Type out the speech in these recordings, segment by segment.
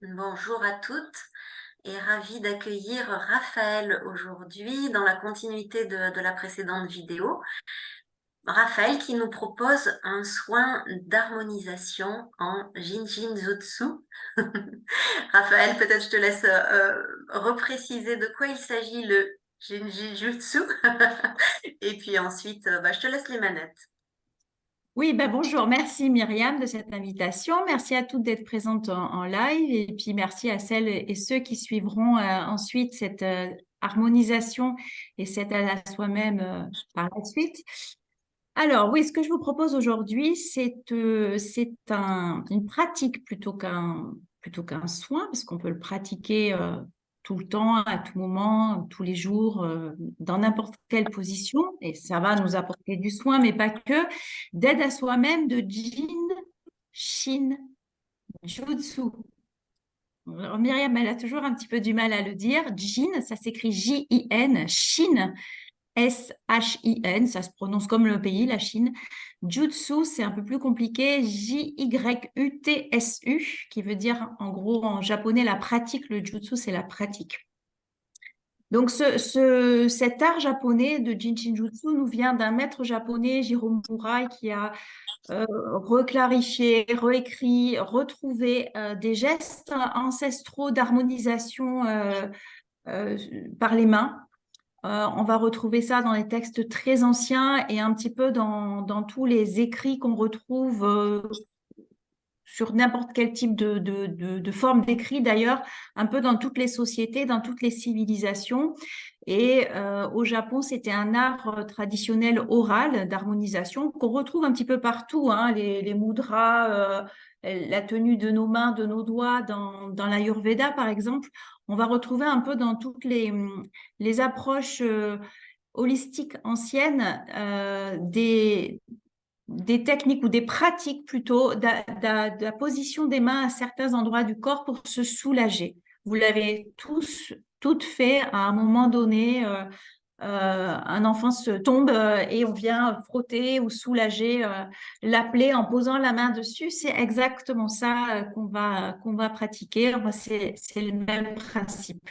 Bonjour à toutes et ravie d'accueillir Raphaël aujourd'hui dans la continuité de la précédente vidéo. Raphaël qui nous propose un soin d'harmonisation en Jinjin-jutsu. Raphaël, peut-être je te laisse repréciser de quoi il s'agit le Jinjin-jutsu et puis ensuite je te laisse les manettes. Oui, ben bonjour. Merci Myriam de cette invitation. Merci à toutes d'être présentes en live et puis merci à celles et ceux qui suivront ensuite cette harmonisation et cette aide à soi-même par la suite. Alors oui, ce que je vous propose aujourd'hui, c'est une pratique plutôt qu'un soin, parce qu'on peut le pratiquer tout le temps, à tout moment, tous les jours, dans n'importe quelle position, et ça va nous apporter du soin, mais pas que, d'aide à soi-même de Jin, Shin, Jutsu. Alors, Myriam, elle a toujours un petit peu du mal à le dire. Jin, ça s'écrit J-I-N, Shin, S-H-I-N, ça se prononce comme le pays, la Chine. Jutsu, c'est un peu plus compliqué, J-Y-U-T-S-U, qui veut dire en gros en japonais la pratique. Le jutsu, c'est la pratique. Donc cet art japonais de Jinshin Jutsu nous vient d'un maître japonais, Jiro Murai, qui a reclarifié, réécrit, retrouvé des gestes ancestraux d'harmonisation euh, par les mains. On va retrouver ça dans les textes très anciens et un petit peu dans tous les écrits qu'on retrouve sur n'importe quel type de forme d'écrit d'ailleurs, un peu dans toutes les sociétés, dans toutes les civilisations. Et au Japon, c'était un art traditionnel oral d'harmonisation qu'on retrouve un petit peu partout, hein, les mudras, la tenue de nos mains, de nos doigts, dans l'Ayurveda par exemple. On va retrouver un peu dans toutes les approches holistiques anciennes des techniques ou des pratiques plutôt de la position des mains à certains endroits du corps pour se soulager. Vous l'avez toutes fait à un moment donné. Un enfant se tombe et on vient frotter ou soulager la plaie en posant la main dessus. C'est exactement ça qu'on va pratiquer. Enfin, c'est le même principe.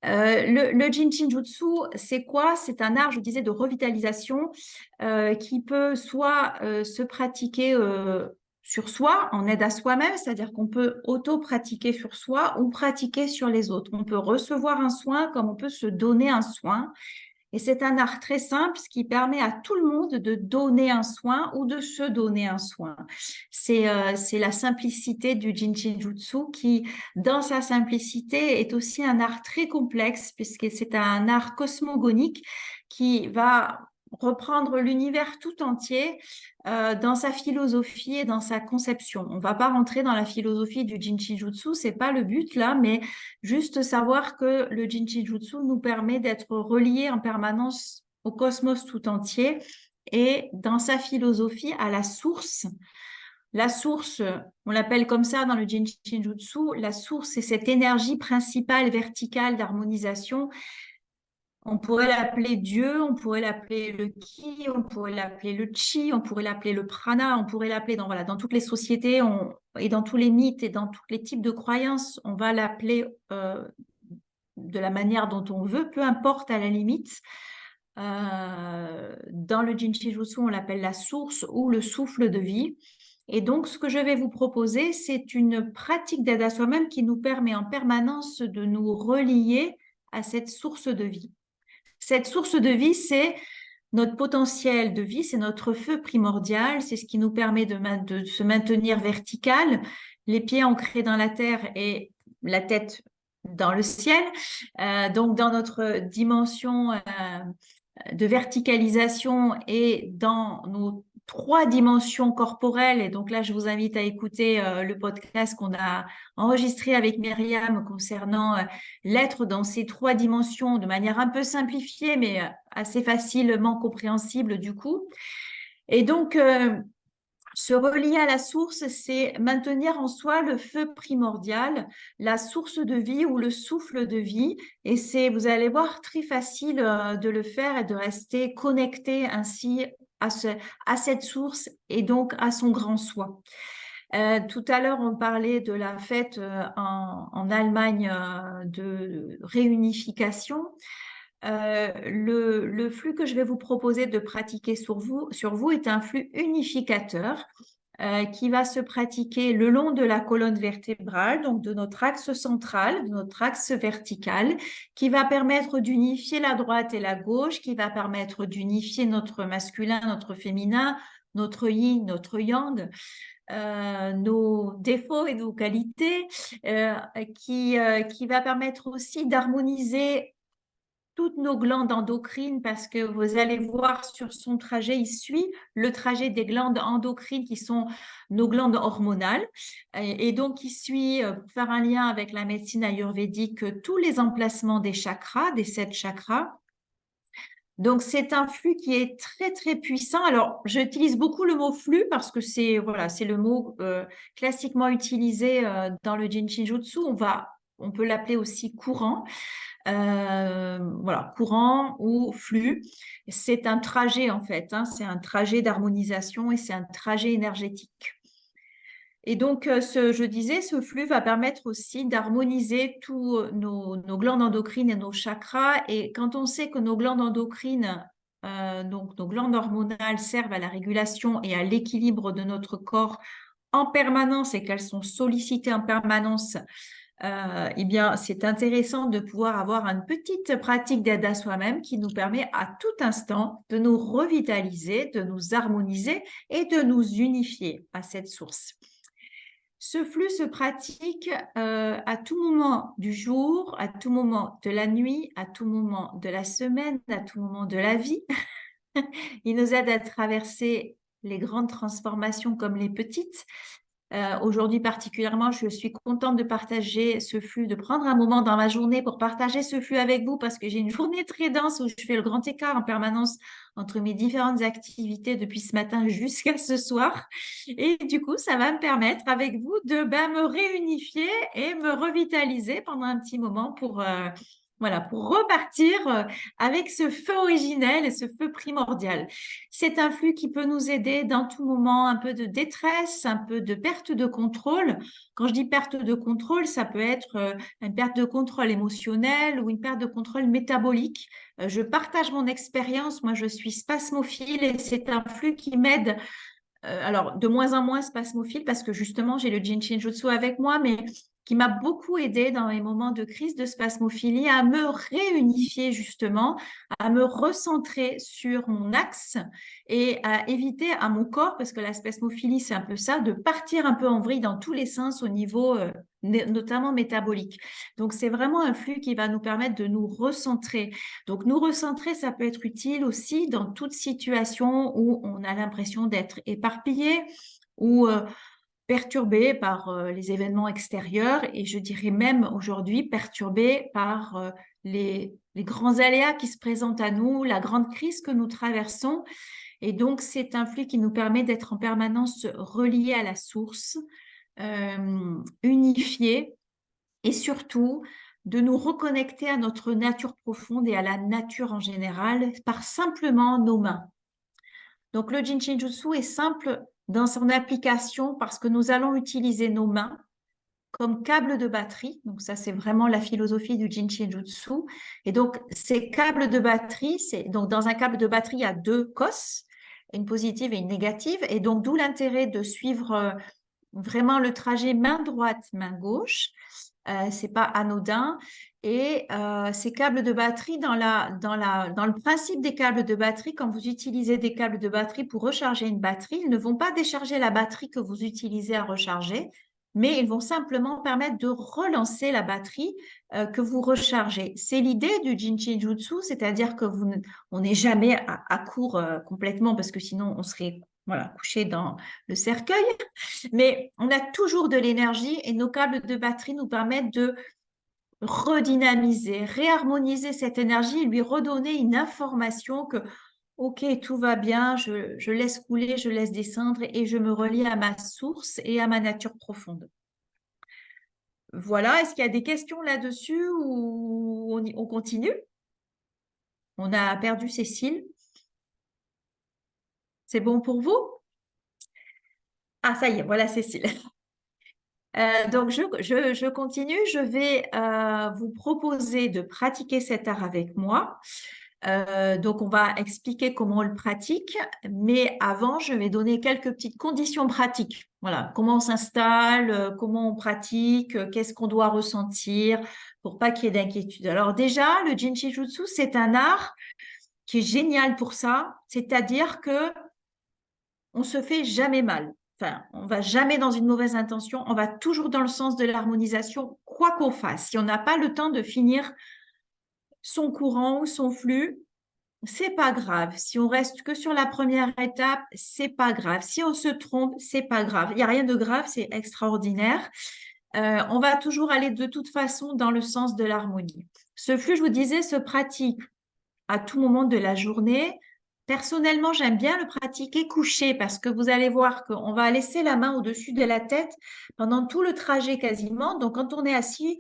Le Jinshin Jutsu, c'est quoi? C'est un art, je disais, de revitalisation qui peut soit se pratiquer sur soi, en aide à soi-même, c'est-à-dire qu'on peut auto-pratiquer sur soi ou pratiquer sur les autres. On peut recevoir un soin comme on peut se donner un soin. Et c'est un art très simple, ce qui permet à tout le monde de donner un soin ou de se donner un soin. C'est la simplicité du Jinshin Jutsu qui, dans sa simplicité, est aussi un art très complexe puisque c'est un art cosmogonique qui va reprendre l'univers tout entier dans sa philosophie et dans sa conception. On ne va pas rentrer dans la philosophie du Jinshin Jutsu, c'est pas le but là, mais juste savoir que le Jinshin Jutsu nous permet d'être reliés en permanence au cosmos tout entier et dans sa philosophie à la source. La source, on l'appelle comme ça dans le Jinshin Jutsu, la source, c'est cette énergie principale verticale d'harmonisation. On pourrait l'appeler Dieu, on pourrait l'appeler le Ki, on pourrait l'appeler le Chi, on pourrait l'appeler le Prana, on pourrait l'appeler dans toutes les sociétés et dans tous les mythes et dans tous les types de croyances, on va l'appeler de la manière dont on veut, peu importe à la limite. Dans le Jinshin Jutsu, on l'appelle la source ou le souffle de vie. Et donc, ce que je vais vous proposer, c'est une pratique d'aide à soi-même qui nous permet en permanence de nous relier à cette source de vie. Cette source de vie, c'est notre potentiel de vie, c'est notre feu primordial, c'est ce qui nous permet de se maintenir vertical, les pieds ancrés dans la terre et la tête dans le ciel. Donc, dans notre dimension de verticalisation et dans nos trois dimensions corporelles. Et donc là, je vous invite à écouter le podcast qu'on a enregistré avec Myriam concernant l'être dans ces trois dimensions de manière un peu simplifiée, mais assez facilement compréhensible du coup. Et donc, se relier à la source, c'est maintenir en soi le feu primordial, la source de vie ou le souffle de vie. Et c'est, vous allez voir, très facile de le faire et de rester connecté ainsi à cette source et donc à son grand soi. Tout à l'heure, on parlait de la fête en Allemagne de réunification. Le flux que je vais vous proposer de pratiquer sur vous est un flux unificateur qui va se pratiquer le long de la colonne vertébrale, donc de notre axe central, de notre axe vertical, qui va permettre d'unifier la droite et la gauche, qui va permettre d'unifier notre masculin, notre féminin, notre yin, notre yang, nos défauts et nos qualités, qui va permettre aussi d'harmoniser toutes nos glandes endocrines parce que vous allez voir sur son trajet, il suit le trajet des glandes endocrines qui sont nos glandes hormonales. Et donc, il suit, pour faire un lien avec la médecine ayurvédique, tous les emplacements des chakras, des 7 chakras. Donc, c'est un flux qui est très, très puissant. Alors, j'utilise beaucoup le mot flux parce que c'est voilà, c'est le mot classiquement utilisé dans le Jin Shinjutsu. On peut l'appeler aussi courant. Voilà, courant ou flux. C'est un trajet en fait, hein, c'est un trajet d'harmonisation et c'est un trajet énergétique. Et donc, je disais, ce flux va permettre aussi d'harmoniser tous nos glandes endocrines et nos chakras. Et quand on sait que nos glandes endocrines, donc nos glandes hormonales, servent à la régulation et à l'équilibre de notre corps en permanence et qu'elles sont sollicitées en permanence, eh bien, c'est intéressant de pouvoir avoir une petite pratique d'aide à soi-même qui nous permet à tout instant de nous revitaliser, de nous harmoniser et de nous unifier à cette source. Ce flux se pratique à tout moment du jour, à tout moment de la nuit, à tout moment de la semaine, à tout moment de la vie. Il nous aide à traverser les grandes transformations comme les petites. Aujourd'hui particulièrement, je suis contente de partager ce flux, de prendre un moment dans ma journée pour partager ce flux avec vous parce que j'ai une journée très dense où je fais le grand écart en permanence entre mes différentes activités depuis ce matin jusqu'à ce soir. Et du coup, ça va me permettre avec vous de me réunifier et me revitaliser pendant un petit moment voilà, pour repartir avec ce feu originel et ce feu primordial. C'est un flux qui peut nous aider dans tout moment, un peu de détresse, un peu de perte de contrôle. Quand je dis perte de contrôle, ça peut être une perte de contrôle émotionnel ou une perte de contrôle métabolique. Je partage mon expérience. Moi, je suis spasmophile et c'est un flux qui m'aide alors de moins en moins spasmophile parce que justement j'ai le Jin Shinjutsu avec moi, mais qui m'a beaucoup aidé dans les moments de crise de spasmophilie à me réunifier justement, à me recentrer sur mon axe et à éviter à mon corps, parce que la spasmophilie c'est un peu ça, de partir un peu en vrille dans tous les sens au niveau notamment métabolique. Donc c'est vraiment un flux qui va nous permettre de nous recentrer. Donc, nous recentrer, ça peut être utile aussi dans toute situation où on a l'impression d'être éparpillé ou perturbé par les événements extérieurs et je dirais même aujourd'hui perturbé par les grands aléas qui se présentent à nous, la grande crise que nous traversons. Et donc, c'est un flux qui nous permet d'être en permanence relié à la source, unifié et surtout de nous reconnecter à notre nature profonde et à la nature en général par simplement nos mains. Donc le Jin Shinjutsu est simple dans son application parce que nous allons utiliser nos mains comme câble de batterie. Donc ça, c'est vraiment la philosophie du Jin Shinjutsu. Et donc ces câbles de batterie, donc dans un câble de batterie, il y a 2 cosses, une positive et une négative. Et donc d'où l'intérêt de suivre vraiment le trajet main droite, main gauche. C'est pas anodin. Et ces câbles de batterie, dans le principe des câbles de batterie, quand vous utilisez des câbles de batterie pour recharger une batterie, ils ne vont pas décharger la batterie que vous utilisez à recharger, mais ils vont simplement permettre de relancer la batterie que vous rechargez. C'est l'idée du Jin Shinjutsu, c'est-à-dire que on n'est jamais à court complètement parce que sinon on serait voilà, couché dans le cercueil. Mais on a toujours de l'énergie et nos câbles de batterie nous permettent de redynamiser, réharmoniser cette énergie et lui redonner une information que, OK, tout va bien, je laisse couler, je laisse descendre et je me relie à ma source et à ma nature profonde. Voilà, est-ce qu'il y a des questions là-dessus ou on continue? On a perdu Cécile. C'est bon pour vous? Ah, ça y est, voilà Cécile. Donc, je continue. Je vais vous proposer de pratiquer cet art avec moi. Donc, on va expliquer comment on le pratique, mais avant, je vais donner quelques petites conditions pratiques. Voilà, comment on s'installe, comment on pratique, qu'est-ce qu'on doit ressentir pour pas qu'il y ait d'inquiétude. Alors déjà, le Jinchijutsu, c'est un art qui est génial pour ça, c'est-à-dire que on se fait jamais mal. Enfin, on va jamais dans une mauvaise intention, on va toujours dans le sens de l'harmonisation, quoi qu'on fasse. Si on n'a pas le temps de finir son courant ou son flux, c'est pas grave. Si on reste que sur la première étape, c'est pas grave. Si on se trompe, c'est pas grave. Il n'y a rien de grave, c'est extraordinaire. On va toujours aller de toute façon dans le sens de l'harmonie. Ce flux, je vous disais, se pratique à tout moment de la journée. Personnellement, j'aime bien le pratiquer couché parce que vous allez voir qu'on va laisser la main au-dessus de la tête pendant tout le trajet quasiment. Donc, quand on est assis,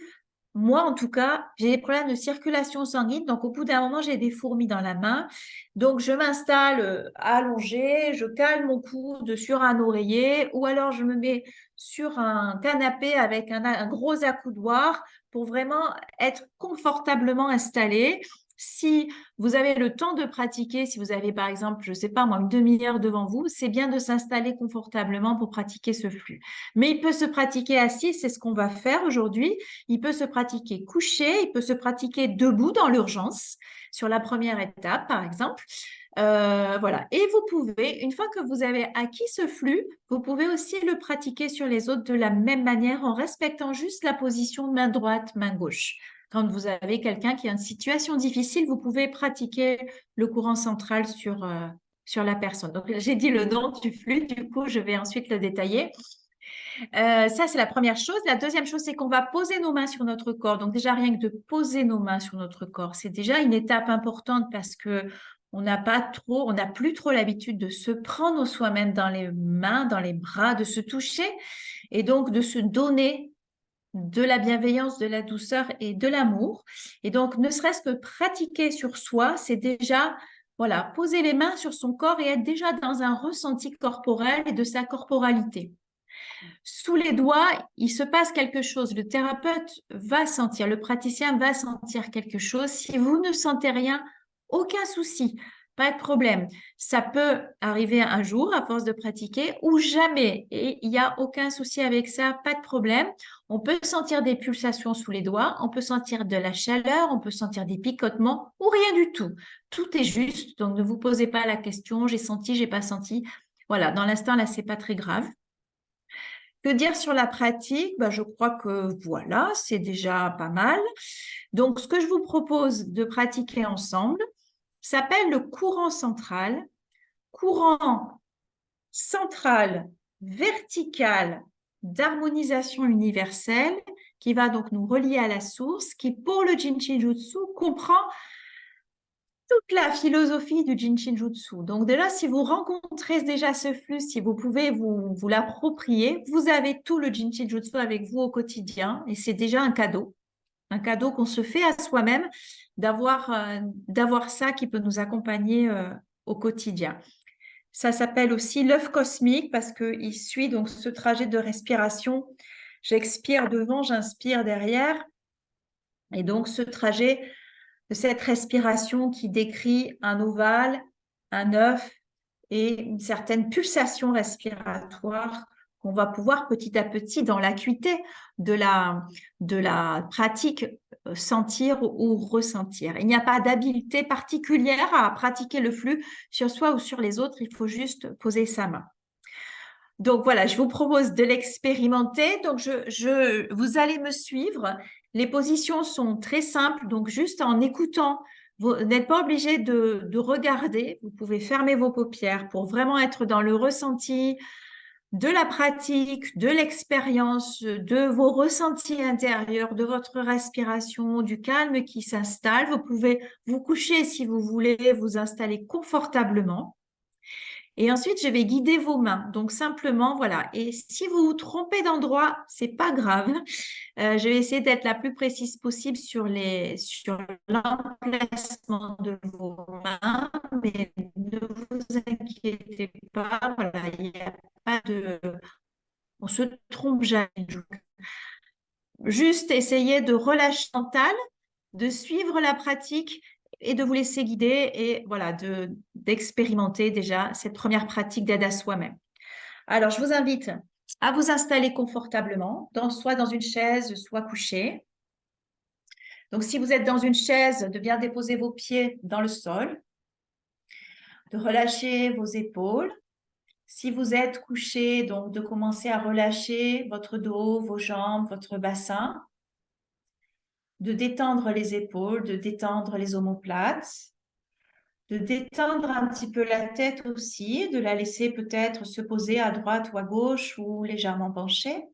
moi, en tout cas, j'ai des problèmes de circulation sanguine. Donc, au bout d'un moment, j'ai des fourmis dans la main. Donc, je m'installe allongée, je cale mon coude sur un oreiller ou alors je me mets sur un canapé avec un gros accoudoir pour vraiment être confortablement installée. Si vous avez le temps de pratiquer, si vous avez par exemple, je ne sais pas moi, une demi-heure devant vous, c'est bien de s'installer confortablement pour pratiquer ce flux. Mais il peut se pratiquer assis, c'est ce qu'on va faire aujourd'hui. Il peut se pratiquer couché, il peut se pratiquer debout dans l'urgence, sur la première étape par exemple. Voilà. Et vous pouvez, une fois que vous avez acquis ce flux, vous pouvez aussi le pratiquer sur les autres de la même manière en respectant juste la position main droite, main gauche. Quand vous avez quelqu'un qui a une situation difficile, vous pouvez pratiquer le courant central sur la personne. Donc, j'ai dit le nom du flux, du coup, je vais ensuite le détailler. Ça, c'est la première chose. La deuxième chose, c'est qu'on va poser nos mains sur notre corps. Donc, déjà, rien que de poser nos mains sur notre corps, c'est déjà une étape importante parce que on n'a plus trop l'habitude de se prendre soi-même dans les mains, dans les bras, de se toucher et donc de se donner de la bienveillance, de la douceur et de l'amour. Et donc, ne serait-ce que pratiquer sur soi, c'est déjà, voilà, poser les mains sur son corps et être déjà dans un ressenti corporel et de sa corporalité. Sous les doigts, il se passe quelque chose. Le thérapeute va sentir, le praticien va sentir quelque chose. Si vous ne sentez rien, aucun souci, pas de problème. Ça peut arriver un jour à force de pratiquer ou jamais. Et il n'y a aucun souci avec ça, pas de problème. On peut sentir des pulsations sous les doigts, on peut sentir de la chaleur, on peut sentir des picotements ou rien du tout. Tout est juste. Donc ne vous posez pas la question, j'ai senti, j'ai pas senti. Voilà, dans l'instant, là, c'est pas très grave. Que dire sur la pratique? Ben, je crois que voilà, c'est déjà pas mal. Donc, ce que je vous propose de pratiquer ensemble s'appelle le courant central vertical d'harmonisation universelle qui va donc nous relier à la source, qui pour le Jinchijutsu comprend toute la philosophie du Jinshinjutsu. Donc déjà, si vous rencontrez déjà ce flux, si vous pouvez vous l'approprier, vous avez tout le Jinshinjutsu avec vous au quotidien et c'est déjà un cadeau qu'on se fait à soi-même d'avoir ça qui peut nous accompagner au quotidien. Ça s'appelle aussi l'œuf cosmique parce qu'il suit donc ce trajet de respiration. J'expire devant, j'inspire derrière. Et donc ce trajet de cette respiration qui décrit un ovale, un œuf et une certaine pulsation respiratoire qu'on va pouvoir petit à petit, dans l'acuité de la pratique, sentir ou ressentir. Il n'y a pas d'habileté particulière à pratiquer le flux sur soi ou sur les autres, il faut juste poser sa main. Donc voilà, je vous propose de l'expérimenter. Donc vous allez me suivre. Les positions sont très simples, donc juste en écoutant, vous n'êtes pas obligé de regarder. Vous pouvez fermer vos paupières pour vraiment être dans le ressenti de la pratique, de l'expérience, de vos ressentis intérieurs, de votre respiration, du calme qui s'installe. Vous pouvez vous coucher si vous voulez, vous installer confortablement. Et ensuite, je vais guider vos mains. Donc, simplement, voilà. Et si vous vous trompez d'endroit, c'est pas grave. Je vais essayer d'être la plus précise possible sur l'emplacement de vos mains, mais ne vous inquiétez pas. Voilà, il n'y a pas de... On se trompe jamais. Juste essayer de relâcher le mental, de suivre la pratique et de vous laisser guider et voilà, d'expérimenter déjà cette première pratique d'aide à soi-même. Alors, je vous invite à vous installer confortablement, soit dans une chaise, soit couché. Donc, si vous êtes dans une chaise, de bien déposer vos pieds dans le sol, de relâcher vos épaules. Si vous êtes couché, donc de commencer à relâcher votre dos, vos jambes, votre bassin, de détendre les épaules, de détendre les omoplates, de détendre un petit peu la tête aussi, de la laisser peut-être se poser à droite ou à gauche ou légèrement penchée.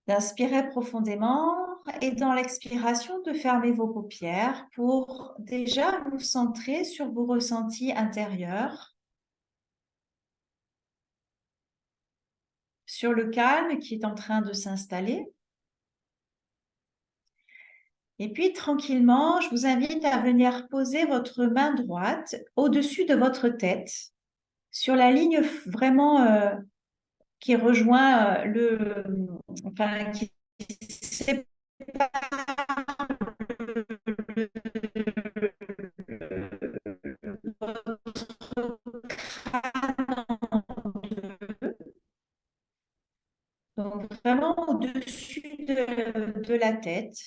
D'inspirer profondément et dans l'expiration de fermer vos paupières pour déjà vous centrer sur vos ressentis intérieurs, sur le calme qui est en train de s'installer. Et puis tranquillement, je vous invite à venir poser votre main droite au-dessus de votre tête, sur la ligne vraiment qui rejoint enfin, qui sépare donc vraiment au-dessus de la tête.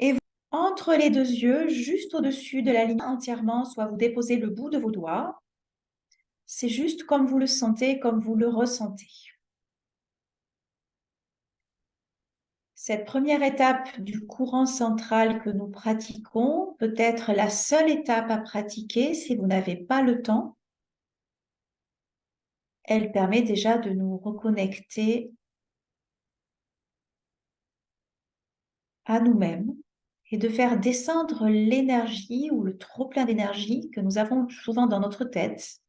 Et entre les deux yeux, juste au-dessus de la ligne entièrement, soit vous déposez le bout de vos doigts. C'est juste comme vous le sentez, comme vous le ressentez. Cette première étape du courant central que nous pratiquons peut être la seule étape à pratiquer si vous n'avez pas le temps. Elle permet déjà de nous reconnecter à nous-mêmes et de faire descendre l'énergie ou le trop-plein d'énergie que nous avons souvent dans notre tête,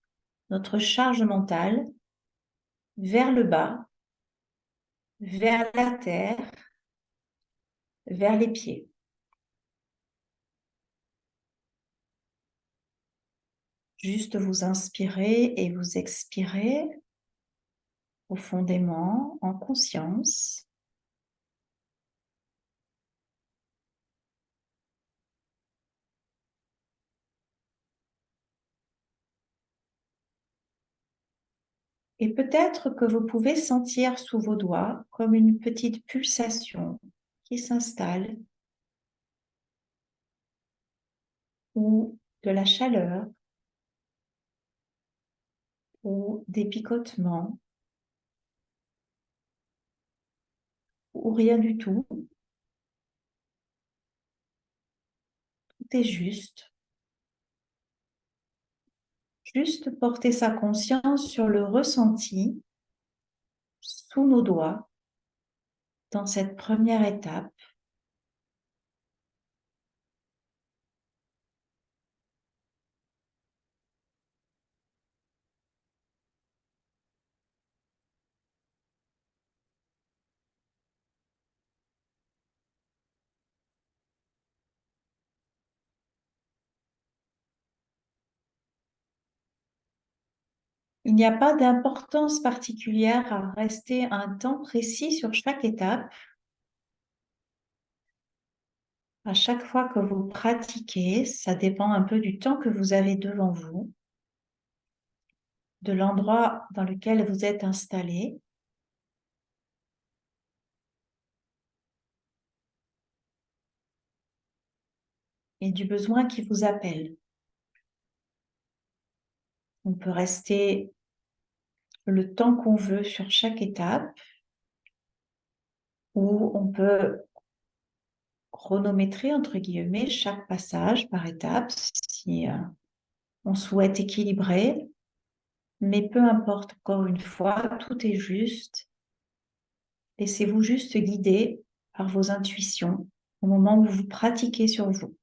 notre charge mentale, vers le bas, vers la terre, vers les pieds. Juste vous inspirez et vous expirez profondément, en conscience. Et peut-être que vous pouvez sentir sous vos doigts comme une petite pulsation qui s'installe ou de la chaleur ou des picotements ou rien du tout. Tout est juste. Juste porter sa conscience sur le ressenti sous nos doigts dans cette première étape. Il n'y a pas d'importance particulière à rester un temps précis sur chaque étape. À chaque fois que vous pratiquez, ça dépend un peu du temps que vous avez devant vous, de l'endroit dans lequel vous êtes installé. Et du besoin qui vous appelle. On peut rester le temps qu'on veut sur chaque étape ou on peut chronométrer, entre guillemets, chaque passage par étape si on souhaite équilibrer. Mais peu importe, encore une fois, tout est juste. Laissez-vous juste guider par vos intuitions au moment où vous pratiquez sur vous.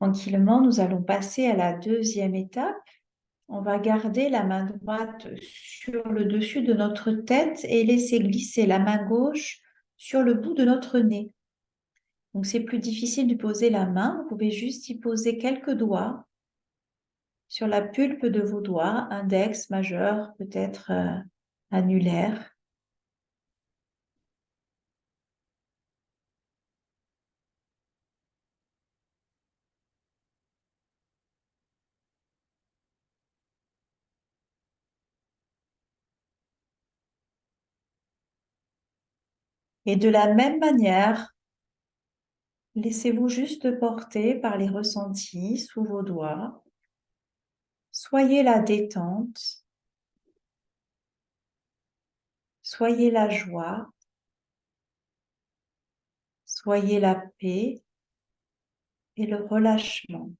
Tranquillement, nous allons passer à la deuxième étape. On va garder la main droite sur le dessus de notre tête et laisser glisser la main gauche sur le bout de notre nez. Donc, c'est plus difficile de poser la main. Vous pouvez juste y poser quelques doigts sur la pulpe de vos doigts, index, majeur, peut-être annulaire. Et de la même manière, laissez-vous juste porter par les ressentis sous vos doigts. Soyez la détente, soyez la joie, soyez la paix et le relâchement.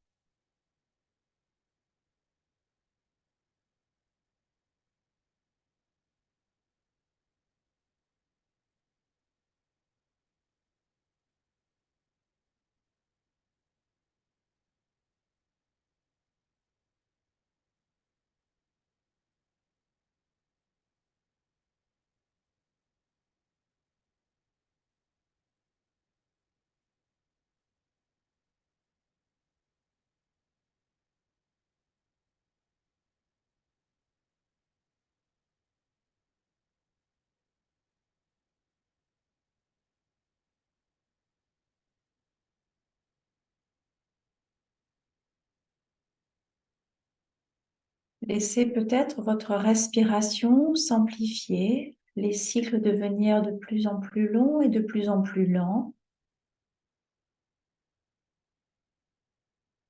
Laissez peut-être votre respiration s'amplifier, les cycles devenir de plus en plus longs et de plus en plus lents.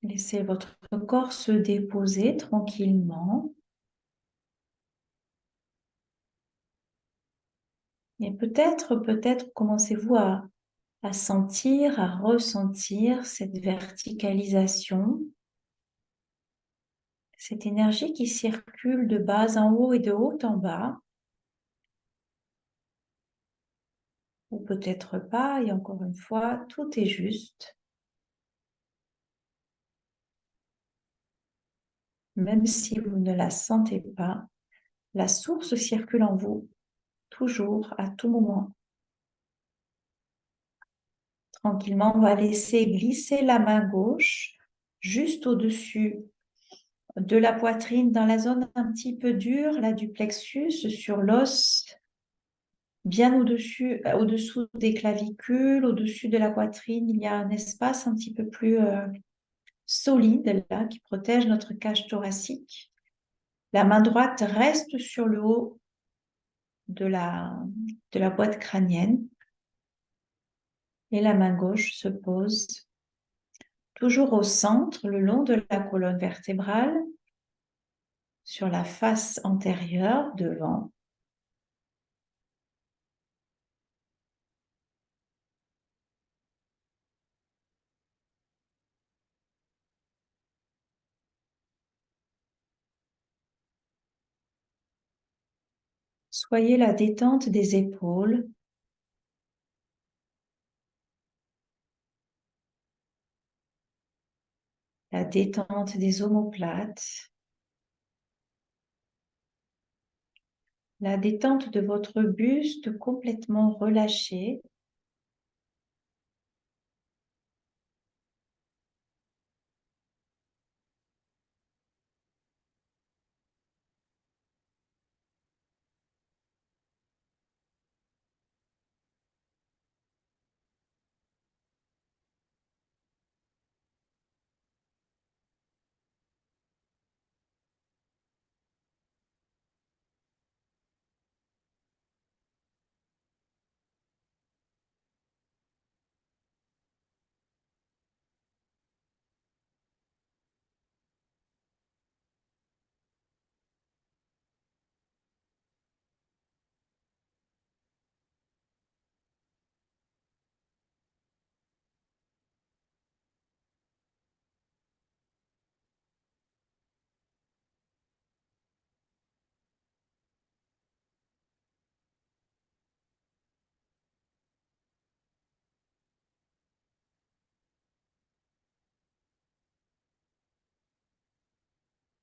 Laissez votre corps se déposer tranquillement. Et peut-être commencez-vous à sentir, à ressentir cette verticalisation, cette énergie qui circule de bas en haut et de haut en bas. Ou peut-être pas, et encore une fois, tout est juste. Même si vous ne la sentez pas, la source circule en vous, toujours, à tout moment. Tranquillement, on va laisser glisser la main gauche juste au-dessus de la poitrine, dans la zone un petit peu dure, là, du plexus, sur l'os, bien au-dessus, au-dessous des clavicules, au-dessus de la poitrine. Il y a un espace un petit peu plus solide, là, qui protège notre cage thoracique. La main droite reste sur le haut de la boîte crânienne et la main gauche se pose toujours au centre, le long de la colonne vertébrale, sur la face antérieure, devant. Soyez la détente des épaules, la détente des omoplates, la détente de votre buste complètement relâché.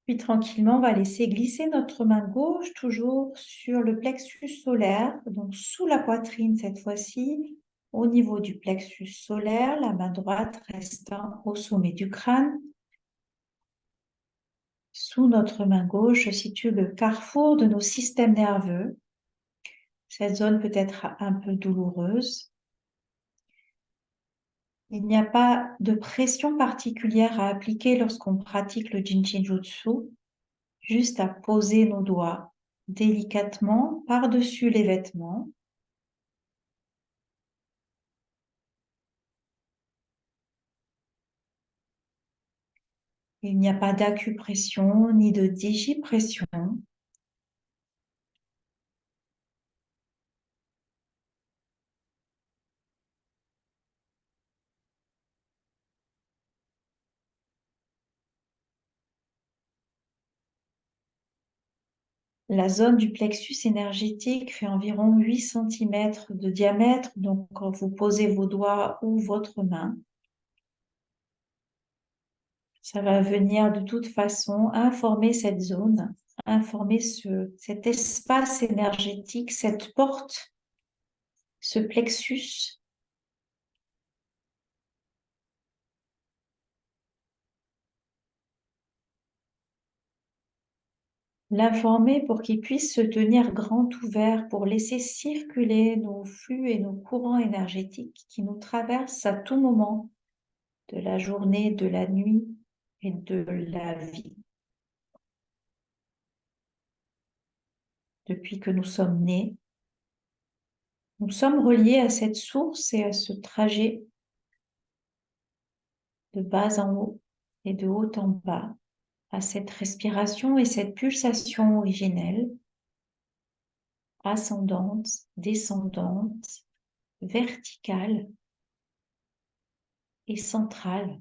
Puis tranquillement, on va laisser glisser notre main gauche toujours sur le plexus solaire, donc sous la poitrine cette fois-ci, au niveau du plexus solaire, la main droite restant au sommet du crâne. Sous notre main gauche se situe le carrefour de nos systèmes nerveux. Cette zone peut être un peu douloureuse. Il n'y a pas de pression particulière à appliquer lorsqu'on pratique le Jinjin Jutsu, juste à poser nos doigts délicatement par-dessus les vêtements. Il n'y a pas d'acupression ni de digipression. La zone du plexus énergétique fait environ 8 cm de diamètre, donc quand vous posez vos doigts ou votre main, ça va venir de toute façon informer cette zone, informer cet espace énergétique, cette porte, ce plexus. L'informer pour qu'il puisse se tenir grand ouvert, pour laisser circuler nos flux et nos courants énergétiques qui nous traversent à tout moment de la journée, de la nuit et de la vie. Depuis que nous sommes nés, nous sommes reliés à cette source et à ce trajet de bas en haut et de haut en bas, à cette respiration et cette pulsation originelle, ascendante, descendante, verticale et centrale,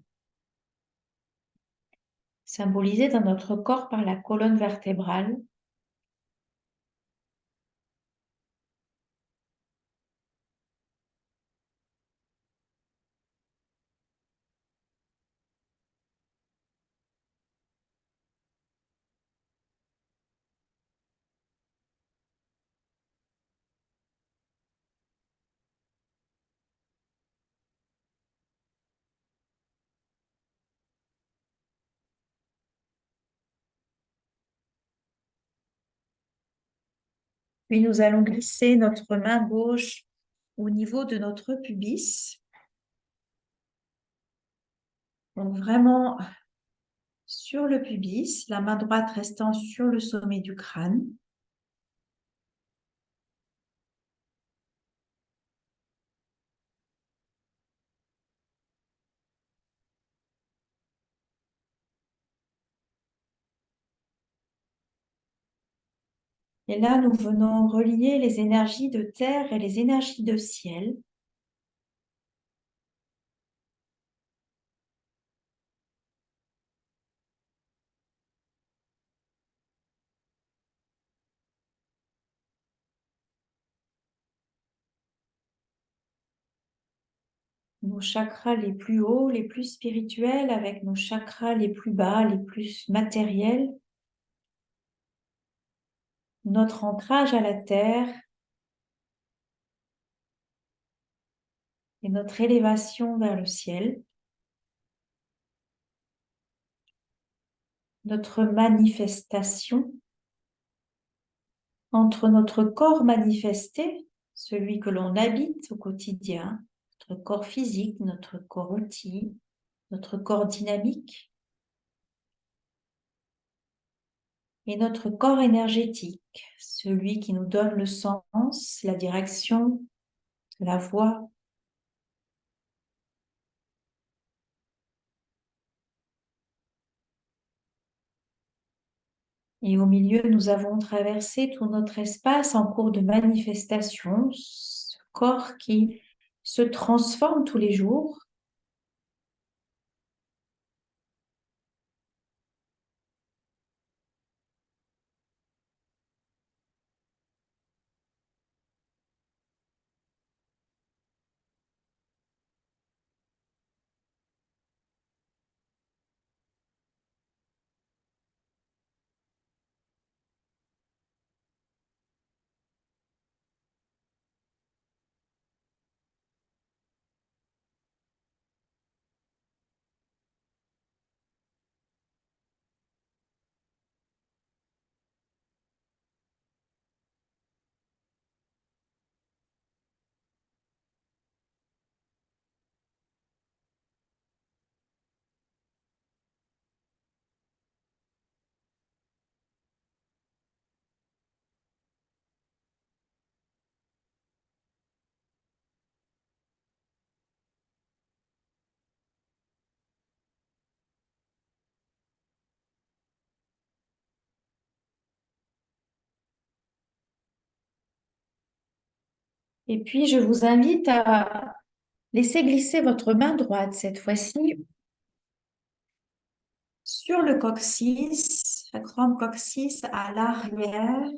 symbolisée dans notre corps par la colonne vertébrale. Puis nous allons glisser notre main gauche au niveau de notre pubis. Donc vraiment sur le pubis, la main droite restant sur le sommet du crâne. Et là, nous venons relier les énergies de terre et les énergies de ciel. Nos chakras les plus hauts, les plus spirituels, avec nos chakras les plus bas, les plus matériels. Notre ancrage à la terre et notre élévation vers le ciel. Notre manifestation entre notre corps manifesté, celui que l'on habite au quotidien, notre corps physique, notre corps outil, notre corps dynamique, et notre corps énergétique, celui qui nous donne le sens, la direction, la voie. Et au milieu, nous avons traversé tout notre espace en cours de manifestation, ce corps qui se transforme tous les jours. Et puis, je vous invite à laisser glisser votre main droite cette fois-ci sur le coccyx, sacrum coccyx à l'arrière.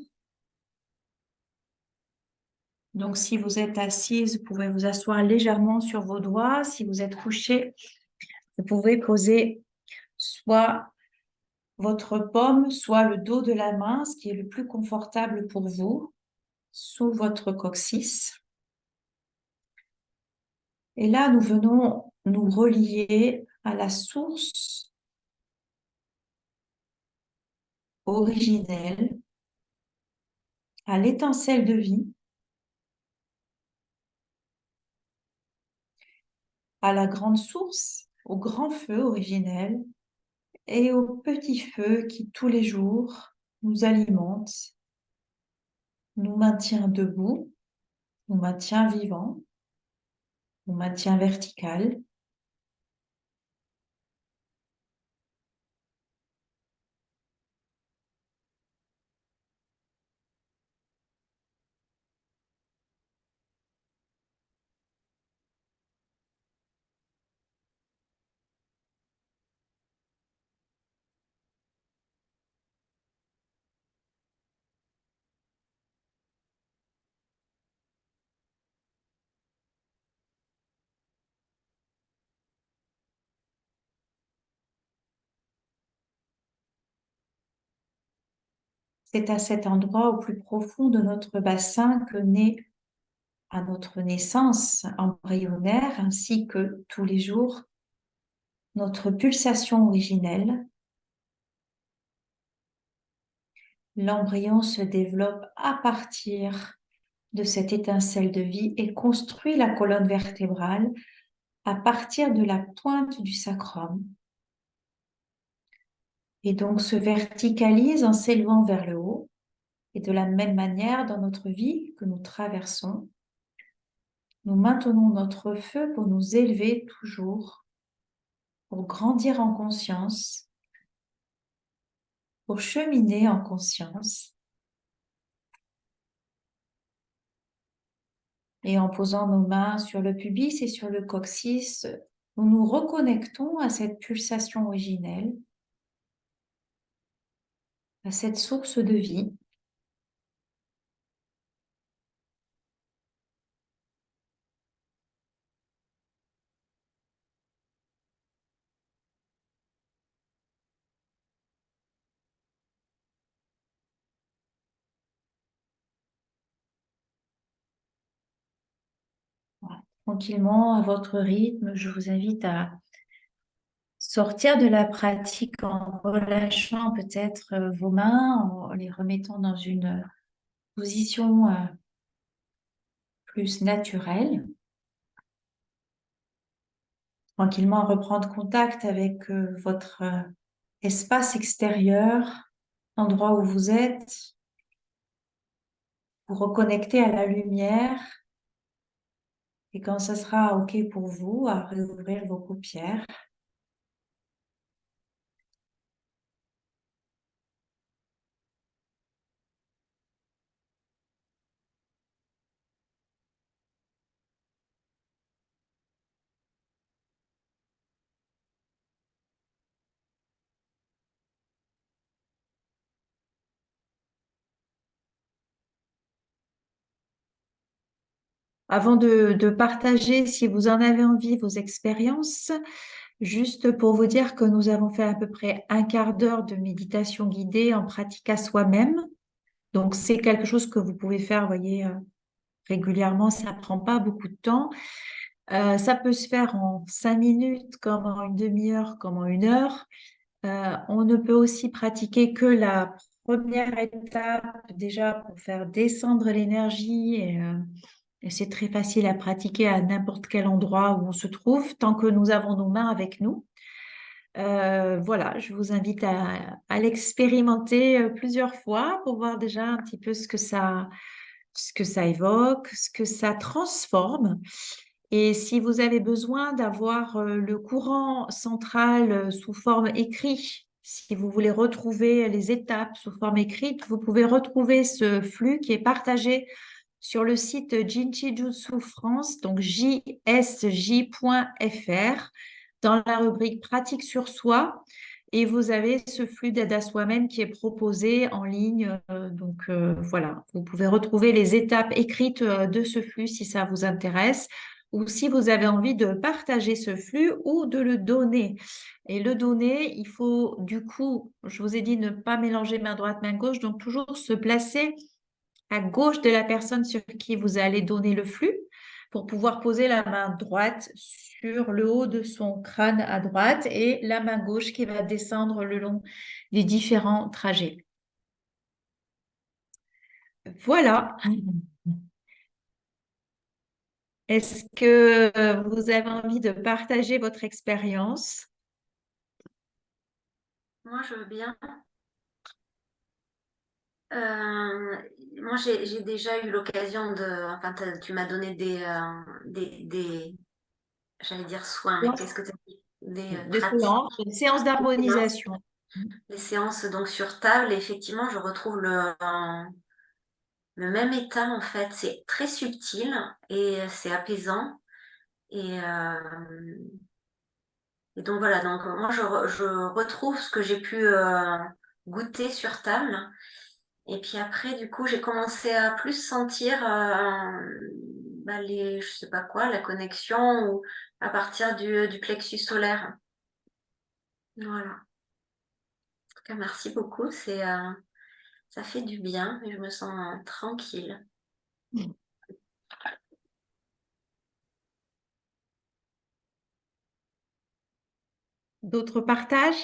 Donc, si vous êtes assise, vous pouvez vous asseoir légèrement sur vos doigts. Si vous êtes couché, vous pouvez poser soit votre paume, soit le dos de la main, ce qui est le plus confortable pour vous, sous votre coccyx. Et là, nous venons nous relier à la source originelle, à l'étincelle de vie, à la grande source, au grand feu originel et au petit feu qui tous les jours nous alimente, nous maintient debout, nous maintient vivants, nous maintient vertical. C'est à cet endroit au plus profond de notre bassin que naît à notre naissance embryonnaire, ainsi que tous les jours, notre pulsation originelle. L'embryon se développe à partir de cette étincelle de vie et construit la colonne vertébrale à partir de la pointe du sacrum. Et donc se verticalise en s'élevant vers le haut. Et de la même manière, dans notre vie que nous traversons, nous maintenons notre feu pour nous élever toujours, pour grandir en conscience, pour cheminer en conscience. Et en posant nos mains sur le pubis et sur le coccyx, nous nous reconnectons à cette pulsation originelle, à cette source de vie. Voilà. Tranquillement, à votre rythme, je vous invite à sortir de la pratique en relâchant peut-être vos mains, en les remettant dans une position plus naturelle. Tranquillement reprendre contact avec votre espace extérieur, l'endroit où vous êtes, vous reconnecter à la lumière et quand ça sera OK pour vous, à réouvrir vos paupières. Avant de partager, si vous en avez envie, vos expériences, juste pour vous dire que nous avons fait à peu près un quart d'heure de méditation guidée en pratique à soi-même. Donc, c'est quelque chose que vous pouvez faire, vous voyez, régulièrement. Ça ne prend pas beaucoup de temps. Ça peut se faire en 5 minutes, comme en une demi-heure, comme en 1 heure. On ne peut aussi pratiquer que la première étape, déjà pour faire descendre l'énergie. Et c'est très facile à pratiquer à n'importe quel endroit où on se trouve, tant que nous avons nos mains avec nous. Voilà, je vous invite à l'expérimenter plusieurs fois pour voir déjà un petit peu ce que ça évoque, ce que ça transforme. Et si vous avez besoin d'avoir le courant central sous forme écrite, si vous voulez retrouver les étapes sous forme écrite, vous pouvez retrouver ce flux qui est partagé sur le site Jinchi Jutsu France, donc jsj.fr, dans la rubrique pratique sur soi. Et vous avez ce flux d'aide à soi-même qui est proposé en ligne. Voilà, vous pouvez retrouver les étapes écrites de ce flux si ça vous intéresse ou si vous avez envie de partager ce flux ou de le donner. Et le donner, il faut du coup, je vous ai dit, ne pas mélanger main droite, main gauche, donc toujours se placer à gauche de la personne sur qui vous allez donner le flux pour pouvoir poser la main droite sur le haut de son crâne à droite et la main gauche qui va descendre le long des différents trajets. Voilà. Est-ce que vous avez envie de partager votre expérience? Moi, je veux bien. Euh, Moi, j'ai déjà eu l'occasion de. Enfin, tu m'as donné j'allais dire soins, mais qu'est-ce que tu as dit? Des Des pratiques, séances, une séance des séances, d'harmonisation. des séances donc sur table. Et effectivement, je retrouve le même état en fait. C'est très subtil et c'est apaisant. Et, euh, et donc voilà. Donc moi, je retrouve ce que j'ai pu goûter sur table. Et puis après, du coup, j'ai commencé à plus sentir je sais pas quoi, la connexion ou à partir du plexus solaire. Voilà. En tout cas, merci beaucoup. Ça fait du bien et je me sens tranquille. D'autres partages?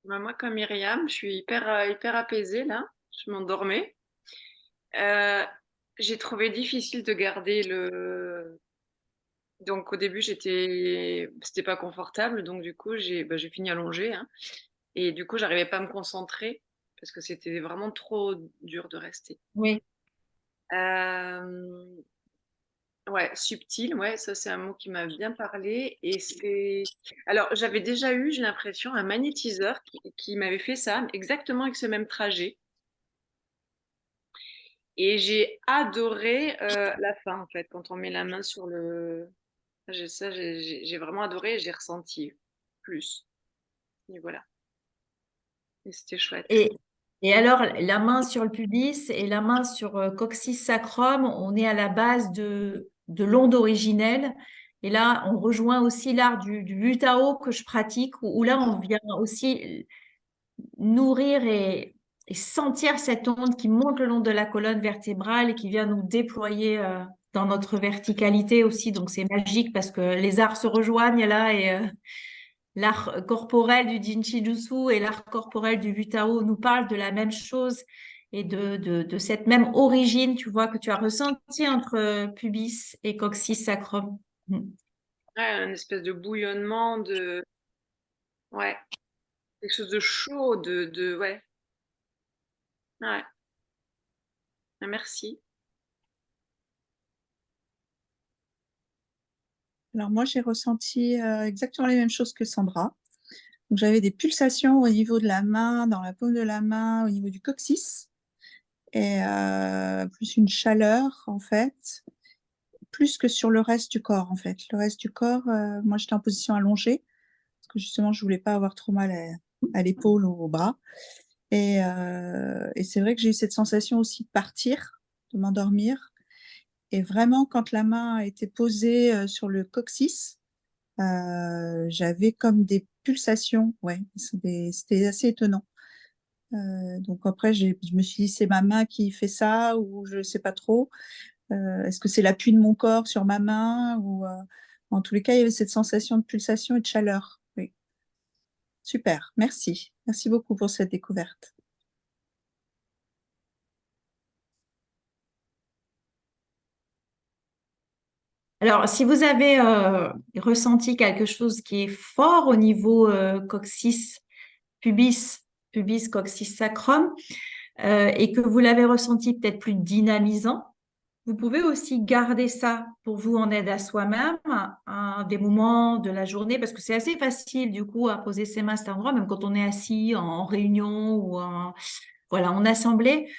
Bah, moi, comme Myriam, je suis hyper apaisée là. Je m'endormais. Euh, j'ai trouvé difficile de garder le. Donc au début, c'était pas confortable. Donc du coup, j'ai fini allongée, hein. Et du coup, j'arrivais pas à me concentrer parce que c'était vraiment trop dur de rester. Oui. Euh, Ouais, subtil, ouais, ça c'est un mot qui m'a bien parlé. Alors, j'avais déjà eu, j'ai l'impression, un magnétiseur qui m'avait fait ça, exactement avec ce même trajet. Et j'ai adoré la fin, en fait, quand on met la main sur le. J'ai vraiment adoré et j'ai ressenti plus. Et voilà. Et c'était chouette. Et, et alors, la main sur le pubis et la main sur coccyx sacrum, on est à la base de l'onde originelle. Et là, on rejoint aussi l'art du Butao que je pratique, où là, on vient aussi nourrir et sentir cette onde qui monte le long de la colonne vertébrale et qui vient nous déployer dans notre verticalité aussi. Donc, c'est magique parce que les arts se rejoignent là et l'art corporel du Jinchi Jutsu et l'art corporel du Butao nous parlent de la même chose et de cette même origine, tu vois, que tu as ressenti entre pubis et coccyx sacrum. Mm. Ouais, un espèce de bouillonnement, ouais, quelque chose de chaud, ouais. Ouais. Merci. Alors moi, j'ai ressenti exactement les mêmes choses que Sandra. Donc j'avais des pulsations au niveau de la main, dans la paume de la main, au niveau du coccyx, et plus une chaleur en fait, plus que sur le reste du corps en fait. Le reste du corps, moi j'étais en position allongée parce que justement je voulais pas avoir trop mal à l'épaule ou au bras. Et c'est vrai que j'ai eu cette sensation aussi de partir, de m'endormir. Et vraiment, quand la main a été posée sur le coccyx, j'avais comme des pulsations. Ouais, c'était assez étonnant. Donc après, je me suis dit, c'est ma main qui fait ça ou je ne sais pas trop. Est-ce que c'est l'appui de mon corps sur ma main ou en tous les cas, il y avait cette sensation de pulsation et de chaleur. Oui, super, merci. Merci beaucoup pour cette découverte. Alors, si vous avez ressenti quelque chose qui est fort au niveau coccyx, pubis, pubis, coccyx sacrum, et que vous l'avez ressenti peut-être plus dynamisant, vous pouvez aussi garder ça pour vous en aide à soi-même à des moments de la journée, parce que c'est assez facile du coup à poser ses mains à cet endroit, même quand on est assis en réunion ou voilà, en assemblée.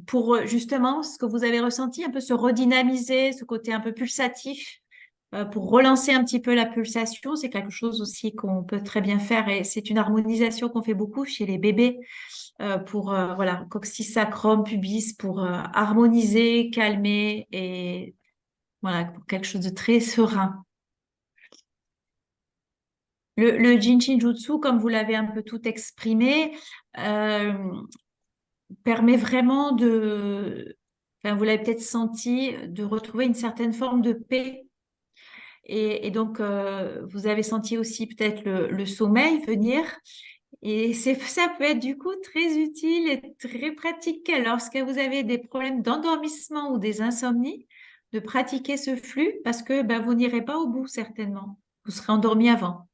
pour justement ce que vous avez ressenti, un peu se redynamiser, ce côté un peu pulsatif, pour relancer un petit peu la pulsation. C'est quelque chose aussi qu'on peut très bien faire et c'est une harmonisation qu'on fait beaucoup chez les bébés pour voilà, coccyx sacrum, pubis, pour harmoniser, calmer et voilà, pour quelque chose de très serein. Le Jinshin Jutsu, comme vous l'avez un peu tout exprimé, permet vraiment de, enfin, vous l'avez peut-être senti, de retrouver une certaine forme de paix. Et donc, vous avez senti aussi peut-être le sommeil venir. Et ça peut être du coup très utile et très pratique lorsque vous avez des problèmes d'endormissement ou des insomnies, de pratiquer ce flux parce que ben, vous n'irez pas au bout certainement. Vous serez endormi avant.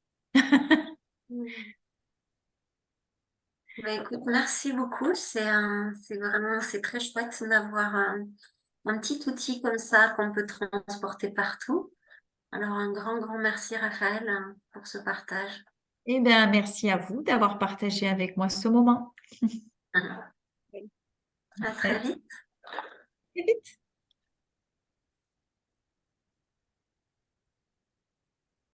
Bah, écoute, merci beaucoup. C'est très chouette d'avoir un petit outil comme ça qu'on peut transporter partout. Alors, un grand merci, Raphaël, pour ce partage. Eh bien, merci à vous d'avoir partagé avec moi ce moment. À très vite. Très vite.